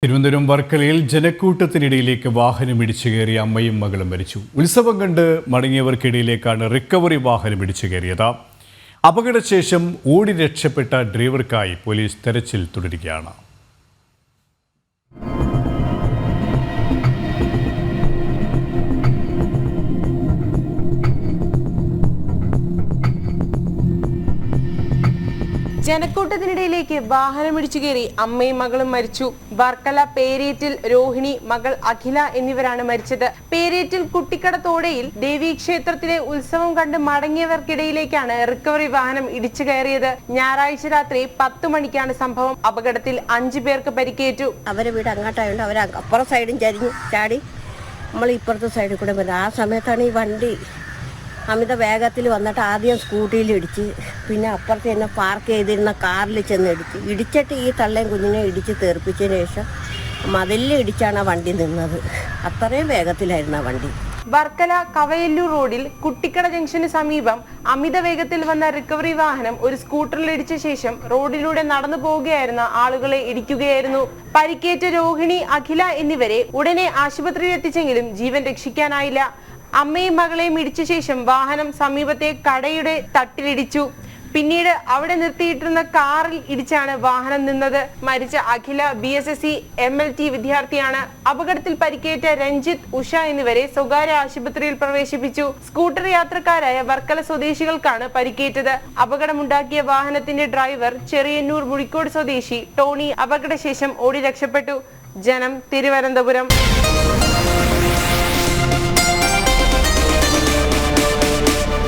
തിരുവനന്തപുരം വർക്കലയിൽ ജനക്കൂട്ടത്തിനിടയിലേക്ക് വാഹനം ഇടിച്ചു കയറി അമ്മയും മകളും മരിച്ചു. ഉത്സവം കണ്ട് മടങ്ങിയവർക്കിടയിലേക്കാണ് റിക്കവറി വാഹനം ഇടിച്ചു കയറിയത്. അപകടശേഷം ഓടി രക്ഷപ്പെട്ട ഡ്രൈവർക്കായി പോലീസ് തെരച്ചിൽ തുടരുകയാണ്. ജനക്കൂട്ടത്തിനിടയിലേക്ക് വാഹനമിടിച്ചു കയറി അമ്മയും മകളും മരിച്ചു. വർക്കല പേരേറ്റിൽ രോഹിണി, മകൾ അഖില എന്നിവരാണ് മരിച്ചത്. പേരേറ്റിൽ കുട്ടിക്കടത്തോടയിൽ ദേവീക്ഷേത്രത്തിലെ ഉത്സവം കണ്ട് മടങ്ങിയവർക്കിടയിലേക്കാണ് റിക്കവറി വാഹനം ഇടിച്ചു കയറിയത്. ഞായറാഴ്ച രാത്രി 10 മണിക്കാണ് സംഭവം. അപകടത്തിൽ 5 പേർക്ക് പരിക്കേറ്റു. അവരെ വീട് അങ്ങോട്ടായതുകൊണ്ട് അവർ അപ്പുറം സൈഡും ചരിഞ്ഞു ചാടി നമ്മൾ ഇപ്പുറത്തെ സൈഡിൽ കൂടെ വരും. ആ സമയത്താണ് ഈ വണ്ടി അമിത വേഗത്തിൽ വന്നിട്ട് ആദ്യം സ്കൂട്ടിയിൽ ഇടിച്ച്, പിന്നെ അപ്പുറത്ത് തന്നെ പാർക്ക് ചെയ്തിരുന്ന കാറിൽ ചെന്ന് ഇടിച്ചിട്ട് ഈ തള്ളയും കുഞ്ഞിനെ ഇടിച്ച് തെറിപ്പിച്ചതിന് ശേഷം മതിലിൽ ഇടിച്ചാണ് ആ വണ്ടി നിന്നത്. അത്രയും വേഗത്തിലായിരുന്നു ആ വണ്ടി. വർക്കല കവയല്ലൂർ റോഡിൽ കുട്ടിക്കട ജംഗ്ഷന് സമീപം അമിത വേഗത്തിൽ വന്ന റിക്കവറി വാഹനം ഒരു സ്കൂട്ടറിൽ ഇടിച്ച ശേഷം റോഡിലൂടെ നടന്നു പോവുകയായിരുന്ന ആളുകളെ ഇടിക്കുകയായിരുന്നു. പരിക്കേറ്റ രോഹിണി, അഖില എന്നിവരെ ഉടനെ ആശുപത്രിയിൽ എത്തിച്ചെങ്കിലും ജീവൻ രക്ഷിക്കാനായില്ല. അമ്മയും മകളെയും ഇടിച്ച ശേഷം വാഹനം സമീപത്തെ കടയുടെ തട്ടിലിടിച്ചു. പിന്നീട് അവിടെ നിർത്തിയിട്ടിരുന്ന കാറിൽ ഇടിച്ചാണ് വാഹനം നിന്നത്. മരിച്ച അഖില BSSC MLT വിദ്യാർത്ഥിയാണ്. അപകടത്തിൽ പരിക്കേറ്റ രഞ്ജിത്ത്, ഉഷ എന്നിവരെ സ്വകാര്യ ആശുപത്രിയിൽ പ്രവേശിപ്പിച്ചു. സ്കൂട്ടർ യാത്രക്കാരായ വർക്കല സ്വദേശികൾക്കാണ് പരിക്കേറ്റത്. അപകടമുണ്ടാക്കിയ വാഹനത്തിന്റെ ഡ്രൈവർ ചെറിയന്നൂർ മുഴിക്കോട് സ്വദേശി ടോണി അപകടശേഷം ഓടി രക്ഷപ്പെട്ടു. ജനം, തിരുവനന്തപുരം.